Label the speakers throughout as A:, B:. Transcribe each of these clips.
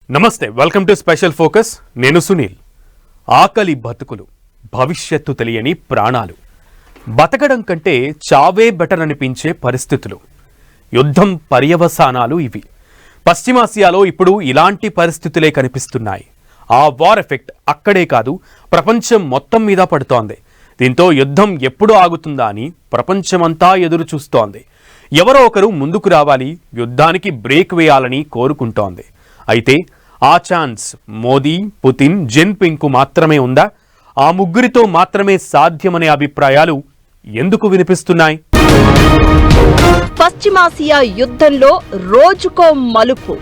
A: నమస్తే, welcome to special focus. నేను సునీల్. ఆకలి బతుకులు, భవిష్యత్తు తెలియని ప్రాణాలు, బతకడం కంటే చావే బెటర్ అనిపించే పరిస్థితులు, యుద్ధం పర్యవసానాలు ఇవి. పశ్చిమాసియాలో ఇప్పుడు ఇలాంటి పరిస్థితులే కనిపిస్తున్నాయి. ఆ వార్ ఎఫెక్ట్ అక్కడే కాదు, ప్రపంచం మొత్తం మీద పడుతోంది. దీంతో యుద్ధం ఎప్పుడు ఆగుతుందా అని ప్రపంచమంతా ఎదురు చూస్తోంది. ఎవరో ఒకరు ముందుకు రావాలి, యుద్ధానికి బ్రేక్ వేయాలని కోరుకుంటోంది. అయితే ఆ ఛాన్స్ మోదీ, పుతిన్, జిన్పింగ్ కు మాత్రమే ఉందా? ఆ ముగ్గురితో మాత్రమే సాధ్యమనే అభిప్రాయాలు ఎందుకు వినిపిస్తున్నాయి?
B: పశ్చిమాసియా యుద్ధంలో రోజుకో మలుపు.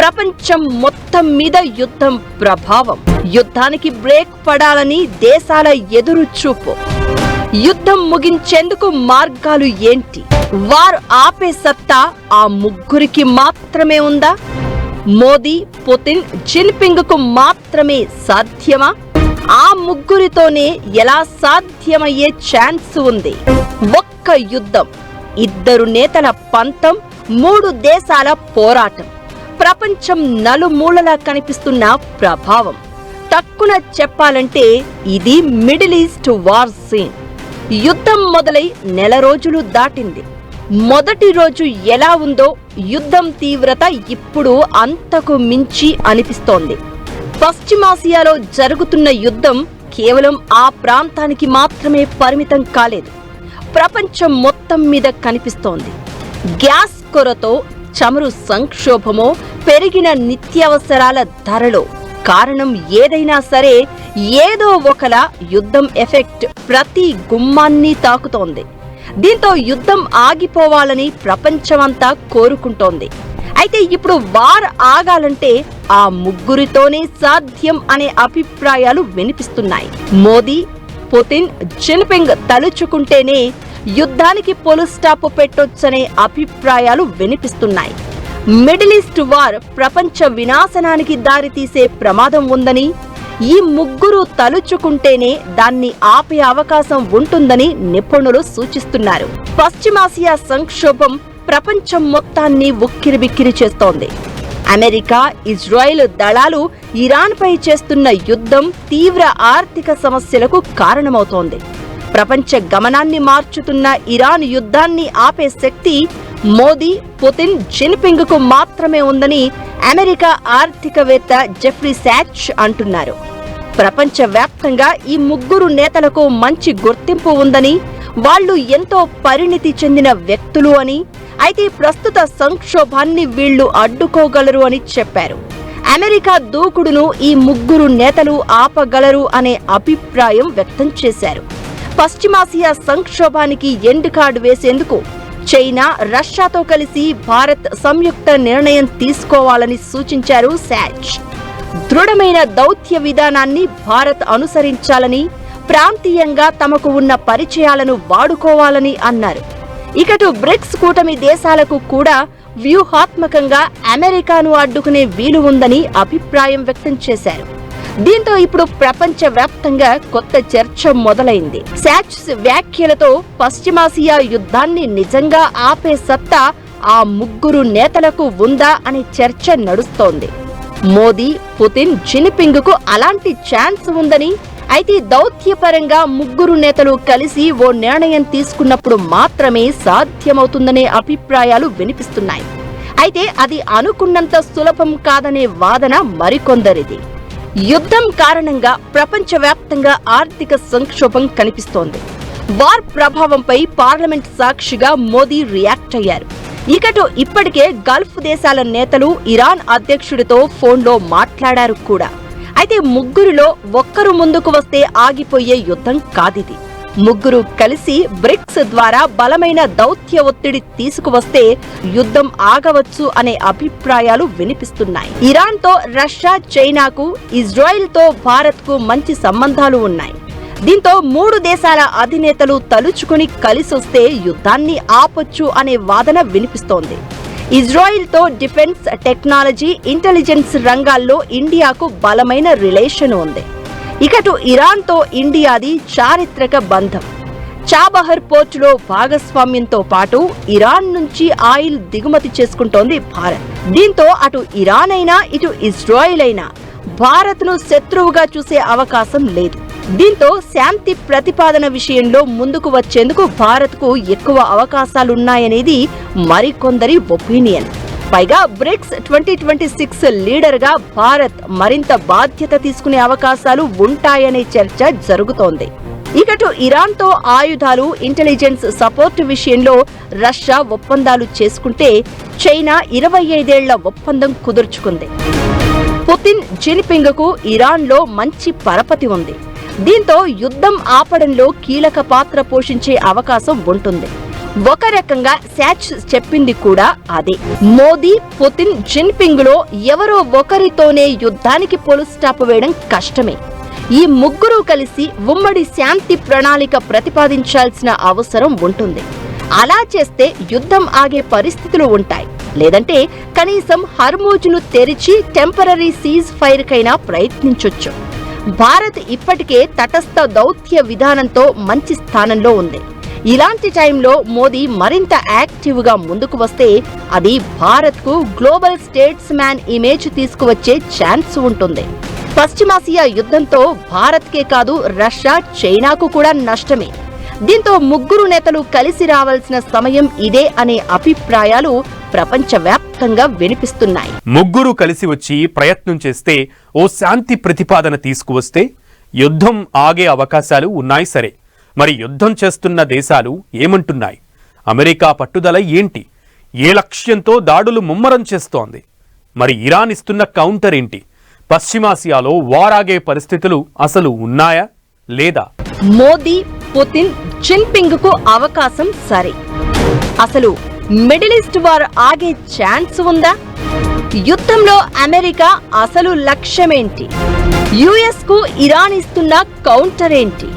B: ప్రపంచం మొత్తం మీద యుద్ధం ప్రభావం. యుద్ధానికి బ్రేక్ పడాలని దేశాల ఎదురు చూపు. యుద్ధం ముగించేందుకు మార్గాలు ఏంటి? వార్ ఆపే సత్తా ఆ ముగ్గురికి మాత్రమే ఉందా? మోదీ, పుతిన్, జిన్పింగ్ కు మాత్రమే సాధ్యమా? ఆ ముగ్గురితోనే ఎలా సాధ్యమయ్యే ఛాన్స్ ఉంది? ఒక్క యుద్ధం, ఇద్దరు నేతల పంతం, 3 దేశాల పోరాటం, ప్రపంచం నలుమూలలా కనిపిస్తున్న ప్రభావం. తక్కువ చెప్పాలంటే ఇది మిడిల్ ఈస్ట్ వార్ సీన్. యుద్ధం మొదలై నెల రోజులు దాటింది. మొదటి రోజు ఎలా ఉందో యుద్ధం తీవ్రత ఇప్పుడు అంతకు మించి అనిపిస్తోంది. పశ్చిమాసియాలో జరుగుతున్న యుద్ధం కేవలం ఆ ప్రాంతానికి మాత్రమే పరిమితం కాలేదు, ప్రపంచం మొత్తం మీద కనిపిస్తోంది. గ్యాస్ కొరతో, చమురు సంక్షోభమో, పెరిగిన నిత్యావసరాల ధరలో, కారణం ఏదైనా సరే ఏదో ఒకలా యుద్ధం ఎఫెక్ట్ ప్రతి గుమ్మాన్ని తాకుతోంది. దీంతో యుద్ధం ఆగిపోవాలని ప్రపంచమంతా కోరుకుంటోంది. అయితే ఇప్పుడు వార్ ఆగాలంటే ఆ ముగ్గురితోనే సాధ్యం అనే అభిప్రాయాలు వినిపిస్తున్నాయి. మోదీ, పుతిన్, జిన్పింగ్ తలుచుకుంటేనే యుద్ధానికి పొలి స్టాప్ పెట్టొచ్చనే అభిప్రాయాలు వినిపిస్తున్నాయి. మిడిల్ ఈస్ట్ వార్ ప్రపంచ వినాశనానికి దారితీసే ప్రమాదం ఉందని, ఈ ముగ్గురు తలుచుకుంటేనే దాన్ని ఆపే అవకాశం ఉంటుందని నిపుణులు సూచిస్తున్నారు. పశ్చిమాసియా సంక్షోభం ప్రపంచం మొత్తాన్ని ఉక్కిరిబిక్కిరి చేస్తోంది. అమెరికా, ఇజ్రాయెల్ దళాలు ఇరాన్పై చేస్తున్న యుద్ధం తీవ్ర ఆర్థిక సమస్యలకు కారణమవుతోంది. ప్రపంచ గమనాన్ని మార్చుతున్న ఇరాన్ యుద్ధాన్ని ఆపే శక్తి మోదీ, పుతిన్, జిన్పింగ్ కు మాత్రమే ఉందని అమెరికా ఆర్థికవేత్త జెఫ్రీ సాచ్ అంటున్నారు. ప్రపంచవ్యాప్తంగా ఈ ముగ్గురు నేతలకు మంచి గుర్తింపు ఉందని, వాళ్లు ఎంతో పరిణితి చెందిన వ్యక్తులు అని, అయితే ప్రస్తుత సంక్షోభాన్ని వీళ్లు అడ్డుకోగలరు అని చెప్పారు. అమెరికా దూకుడును ఈ ముగ్గురు నేతలు ఆపగలరు అనే అభిప్రాయం వ్యక్తం చేశారు. పశ్చిమాసియా సంక్షోభానికి ఎండ్ కార్డు వేసేందుకు చైనా, రష్యాతో కలిసి భారత్ సంయుక్త నిర్ణయం తీసుకోవాలని సూచించారు సాచ్. దృఢమైన దౌత్య విధానాన్ని భారత్ అనుసరించాలని, ప్రాంతీయంగా తమకు ఉన్న పరిచయాలను వాడుకోవాలని అన్నారు. ఇకటు బ్రిక్స్ కూటమి దేశాలకు కూడా వ్యూహాత్మకంగా అమెరికాను అడ్డుకునే వీలు ఉందని అభిప్రాయం వ్యక్తం చేశారు. దీంతో ఇప్పుడు ప్రపంచ వ్యాప్తంగా కొత్త చర్చ మొదలైంది. సాచ్ వ్యాఖ్యలతో పశ్చిమాసియా యుద్ధాన్ని నిజంగా ఆపే సత్తా ఆ ముగ్గురు నేతలకు ఉందా అనే చర్చ నడుస్తోంది. మోదీ, పుతిన్, జిన్పింగ్ కు అలాంటి ఛాన్స్ ఉందని, అయితే దౌత్యపరంగా ముగ్గురు నేతలు కలిసి ఓ నిర్ణయం తీసుకున్నప్పుడు మాత్రమే సాధ్యమవుతుందనే అభిప్రాయాలు వినిపిస్తున్నాయి. అయితే అది అనుకున్నంత సులభం కాదనే వాదన మరికొందరిది. యుద్ధం కారణంగా ప్రపంచవ్యాప్తంగా ఆర్థిక సంక్షోభం కనిపిస్తోంది. వార్ ప్రభావంపై పార్లమెంట్ సాక్షిగా మోదీ రియాక్ట్ అయ్యారు. ఇకటు ఇప్పటికే గల్ఫ్ దేశాల నేతలు ఇరాన్ అధ్యక్షుడితో ఫోన్లో మాట్లాడారు కూడా. అయితే ముగ్గురిలో ఒక్కరు ముందుకు వస్తే ఆగిపోయే యుద్ధం కాదిది. ముగ్గురు కలిసి బ్రిక్స్ ద్వారా బలమైన దౌత్య ఒత్తిడి తీసుకువస్తే యుద్ధం ఆగవచ్చు అనే అభిప్రాయాలు వినిపిస్తున్నాయి. ఇరాన్తో రష్యా, చైనాకు, ఇజ్రాయెల్తో భారత్కు మంచి సంబంధాలు ఉన్నాయి. దీంతో 3 దేశాల అధినేతలు తలుచుకుని కలిసొస్తే యుద్ధాన్ని ఆపొచ్చు అనే వాదన వినిపిస్తోంది. ఇజ్రాయెల్తో డిఫెన్స్, టెక్నాలజీ, ఇంటెలిజెన్స్ రంగాల్లో ఇండియాకు బలమైన రిలేషన్ ఉంది. ఇకటు ఇరాన్తో ఇండియాది చారిత్రక బంధం. చాబహర్ పోర్టులో భాగస్వామ్యంతో పాటు ఇరాన్ నుంచి ఆయిల్ దిగుమతి చేసుకుంటోంది భారత్. దీంతో అటు ఇరాన్ అయినా ఇటు ఇజ్రాయిల్ అయినా భారత్ను శత్రువుగా చూసే అవకాశం లేదు. దీంతో శాంతి ప్రతిపాదన విషయంలో ముందుకు వచ్చేందుకు భారత్కు ఎక్కువ అవకాశాలున్నాయనేది మరికొందరి ఒపీనియన్. పైగా బ్రిక్స్ 2026 లీడర్గా భారత్ మరింత బాధ్యత తీసుకునే అవకాశాలు ఉంటాయనే చర్చ జరుగుతోంది. ఇకటు ఇరాన్తో ఆయుధాలు, ఇంటెలిజెన్స్ సపోర్ట్ విషయంలో రష్యా ఒప్పందాలు చేసుకుంటే చైనా 25 ఏళ్ల ఒప్పందం కుదుర్చుకుంది. పుతిన్, జిన్పింగ్కు ఇరాన్లో మంచి పరపతి ఉంది. దీంతో యుద్ధం ఆపడంలో కీలక పాత్ర పోషించే అవకాశం ఉంటుంది. ఒక రకంగా శాచ్ చెప్పింది కూడా అదే. మోదీ, పుతిన్, జిన్పింగ్లో ఎవరో ఒకరితోనే యుద్ధానికి పొలి స్టాప్ వేయడం కష్టమే. ఈ ముగ్గురు కలిసి ఉమ్మడి శాంతి ప్రణాళిక ప్రతిపాదించాల్సిన అవసరం ఉంటుంది. అలా చేస్తే యుద్ధం ఆగే పరిస్థితులు ఉంటాయి. లేదంటే కనీసం హర్మూజ్ను తెరిచి టెంపరరీ సీజ్ ఫైర్ కైనా ప్రయత్నించొచ్చు. భారత్ ఇప్పటికే తటస్థ దౌత్య విధానంతో మంచి స్థానంలో ఉంది. ఇలాంటి టైంలో మోదీ మరింత యాక్టివ్గా ముందుకు వస్తే అది భారత్కు గ్లోబల్ స్టేట్స్ మ్యాన్ ఇమేజ్ తీసుకువచ్చే ఛాన్స్ ఉంటుంది. పశ్చిమాసియా యుద్ధంతో భారత్కే కాదు రష్యా, చైనాకు కూడా నష్టమే. దీంతో ముగ్గురు నేతలు కలిసి రావాల్సిన సమయం ఇదే అనే అభిప్రాయాలు ప్రపంచవ్యాప్తంగా వినిపిస్తున్నాయి.
A: ముగ్గురు కలిసి వచ్చి ప్రయత్నం చేస్తే ఓ శాంతి ప్రతిపాదన తీసుకువస్తే యుద్ధం ఆగే అవకాశాలు ఉన్నాయి. సరే, మరి యుద్ధం చేస్తున్న దేశాలు ఏమంటున్నాయి? అమెరికా పట్టుదల ఏంటి? ఏ లక్ష్యంతో దాడులు ముమ్మరం చేస్తోంది? మరి ఇరాన్ ఇస్తున్న కౌంటర్ ఏంటి? పశ్చిమాసియాలో వారాగే పరిస్థితులు అసలు ఉన్నాయా లేదా?
B: మోదీ, పుతిన్, జిన్పింగ్కు అవకాశం సరే. అసలు మిడిల్ ఈస్ట్ వార్ ఆగే ఛాన్స్ ఉందా? యుద్ధంలో అమెరికా అసలు లక్ష్యమేంటి? యుఎస్కు ఇరాన్ ఇస్తున్న కౌంటర్ ఏంటి?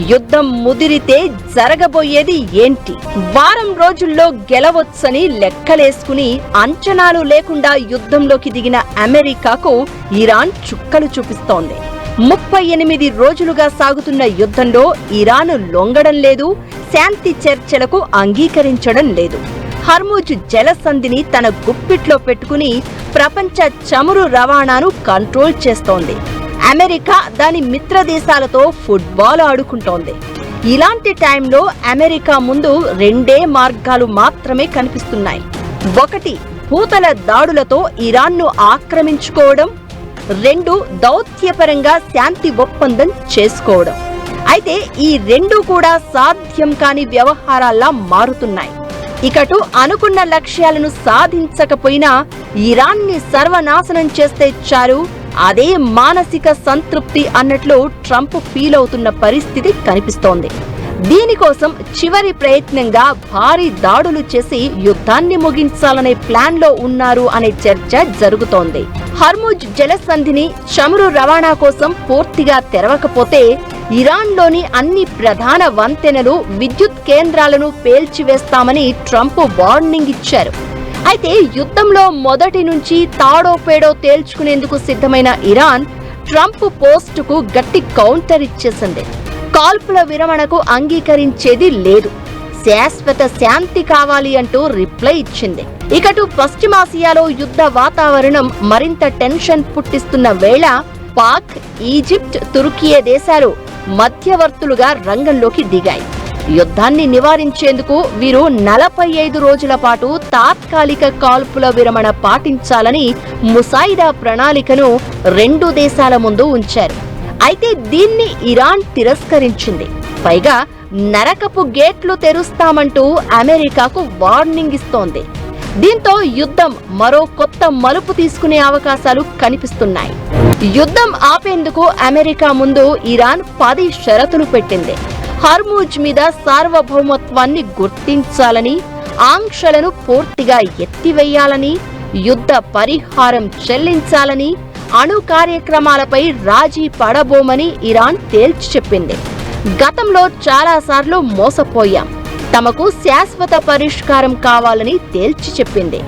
B: యుద్ధం ముదిరితే జరగబోయేది ఏంటి? వారం రోజుల్లో గెలవొచ్చని లెక్కలేసుకుని అంచనాలు లేకుండా యుద్ధంలోకి దిగిన అమెరికాకు ఇరాన్ చుక్కలు చూపిస్తోంది. 38 రోజులుగా సాగుతున్న యుద్ధంలో ఇరాన్ లొంగడం లేదు, శాంతి చర్చలకు అంగీకరించడం లేదు. హర్మూజ్ జలసంధిని తన గుప్పిట్లో పెట్టుకుని ప్రపంచ చమురు రవాణాను కంట్రోల్ చేస్తోంది. అమెరికా దాని మిత్ర దేశాలతో ఫుట్బాల్ ఆడుకుంటోంది. ఇలాంటి టైంలో అమెరికా ముందు రెండే మార్గాలు మాత్రమే కనిపిస్తున్నాయి. ఒకటి, భూతల దాడులతో ఇరాన్ను ఆక్రమించుకోవడం. 2, దౌత్యపరంగా శాంతి ఒప్పందం చేసుకోవడం. అయితే ఈ రెండు కూడా సాధ్యం కాని వ్యవహారాల్లా మారుతున్నాయి. ఇకటు అనుకున్న లక్ష్యాలను సాధించకపోయినా ఇరాన్ని సర్వనాశనం చేస్తే చాలు, అదే మానసిక సంతృప్తి అన్నట్లు ట్రంప్ ఫీల్ అవుతున్న పరిస్థితి కనిపిస్తోంది. దీనికోసం చివరి ప్రయత్నంగా భారీ దాడులు చేసి యుద్ధాన్ని ముగించాలనే ప్లాన్లో ఉన్నారు అనే చర్చ జరుగుతోంది. హర్మూజ్ జలసంధిని చమురు రవాణా కోసం పూర్తిగా తెరవకపోతే ఇరాన్లోని అన్ని ప్రధాన వంతెనలు, విద్యుత్ కేంద్రాలను పేల్చివేస్తామని ట్రంప్ వార్నింగ్ ఇచ్చారు. అయితే యుద్ధంలో మొదటి నుంచి తాడో పేడో తేల్చుకునేందుకు సిద్ధమైన ఇరాన్ ట్రంప్ పోస్టుకు గట్టి కౌంటర్ ఇచ్చేసింది. కాల్పుల విరమణకు అంగీకరించేది లేదు, శాశ్వత శాంతి కావాలి అంటూ రిప్లై ఇచ్చింది. ఇకటు పశ్చిమాసియాలో యుద్ధ వాతావరణం మరింత టెన్షన్ పుట్టిస్తున్న వేళ పాక్, ఈజిప్ట్, తుర్కియే దేశాలు మధ్యవర్తులుగా రంగంలోకి దిగాయి. యుద్ధాన్ని నివారించేందుకు వీరు 45 రోజుల పాటు తాత్కాలిక కాల్పుల విరమణ పాటించాలని ముసాయిదా ప్రణాళికను 2 దేశాల ముందు ఉంచారు. అయితే దీన్ని ఇరాన్ తిరస్కరించింది. పైగా నరకపు గేట్లు తెరుస్తామంటూ అమెరికాకు వార్నింగ్ ఇస్తోంది. దీంతో యుద్ధం మరో కొత్త మలుపు తీసుకునే అవకాశాలు కనిపిస్తున్నాయి. యుద్ధం ఆపేందుకు అమెరికా ముందు ఇరాన్ 10 షరతులు పెట్టింది. హర్మూజ్ మీద సార్వభౌమత్వాన్ని గుర్తించాలని, ఆంక్షలను పూర్తిగా ఎత్తివేయాలని, యుద్ధ పరిహారం చెల్లించాలని, అణు కార్యక్రమాలపై రాజీ పడబోమని ఇరాన్ తేల్చి చెప్పింది. గతంలో చాలాసార్లు మోసపోయాం, తమకు శాశ్వత పరిష్కారం కావాలని తేల్చి చెప్పింది.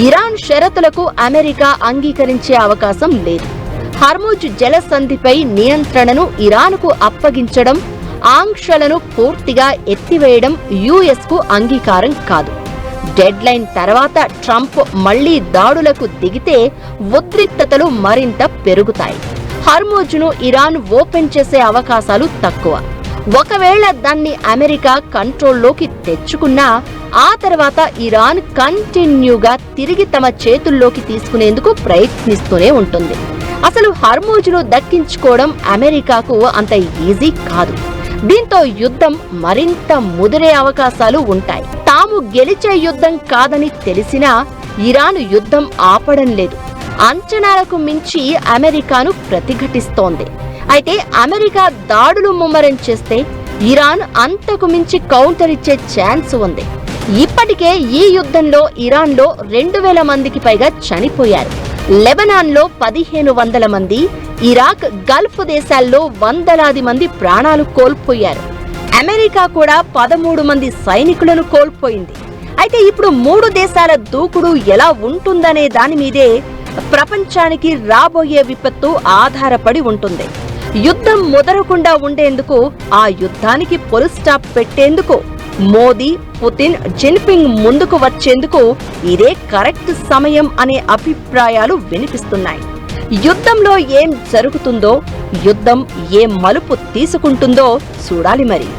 B: ఇరాన్ షరతులకు అమెరికా అంగీకరించే అవకాశం లేదు. హర్మూజ్ జలసంధిపై నియంత్రణను ఇరాన్కు అప్పగించడం, ఆంక్షలను పూర్తిగా ఎత్తివేయడం యుఎస్కు అంగీకారం కాదు. డెడ్లైన్ తర్వాత ట్రంప్ మళ్లీ దాడులకు దిగితే ఉద్రిక్తతలు మరింత పెరుగుతాయి. హర్మూజ్ను ఇరాన్ ఓపెన్ చేసే అవకాశాలు తక్కువ. ఒకవేళ దాన్ని అమెరికా కంట్రోల్లోకి తెచ్చుకున్నా ఆ తర్వాత ఇరాన్ కంటిన్యూగా తిరిగి తమ చేతుల్లోకి తీసుకునేందుకు ప్రయత్నిస్తూనే ఉంటుంది. అసలు హర్మూజ్ను దక్కించుకోవడం అమెరికాకు అంత ఈజీ కాదు. దీంతో యుద్ధం మరింత ముదిరే అవకాశాలు ఉంటాయి. తాము గెలిచే యుద్ధం కాదని తెలిసినా ఇరాన్ యుద్ధం ఆపడం లేదు. అంచనాలకు మించి అమెరికాను ప్రతిఘటిస్తోంది. అయితే అమెరికా దాడులు ముమ్మరం చేస్తే ఇరాన్ అంతకు మించి కౌంటర్ ఇచ్చే ఛాన్స్ ఉంది. ఇప్పటికే ఈ యుద్ధంలో ఇరాన్లో 2000 మందికి పైగా చనిపోయారు. లెబనాన్లో 1500 మంది, ఇరాక్, గల్ఫ్ దేశాల్లో వందలాది మంది ప్రాణాలు కోల్పోయారు. అమెరికా కూడా 13 మంది సైనికులను కోల్పోయింది. అయితే ఇప్పుడు 3 దేశాల దూకుడు ఎలా ఉంటుందనే దాని మీదే ప్రపంచానికి రాబోయే విపత్తు ఆధారపడి ఉంటుంది. యుద్ధం ముదరకుండా ఉండేందుకు, ఆ యుద్ధానికి ఫుల్ స్టాప్ పెట్టేందుకు మోదీ, పుతిన్, జిన్పింగ్ ముందుకు వచ్చేందుకు ఇదే కరెక్ట్ సమయం అనే అభిప్రాయాలు వినిపిస్తున్నాయి. యుద్ధంలో ఏం జరుగుతుందో, యుద్ధం ఏ మలుపు తీసుకుంటుందో చూడాలి మరి.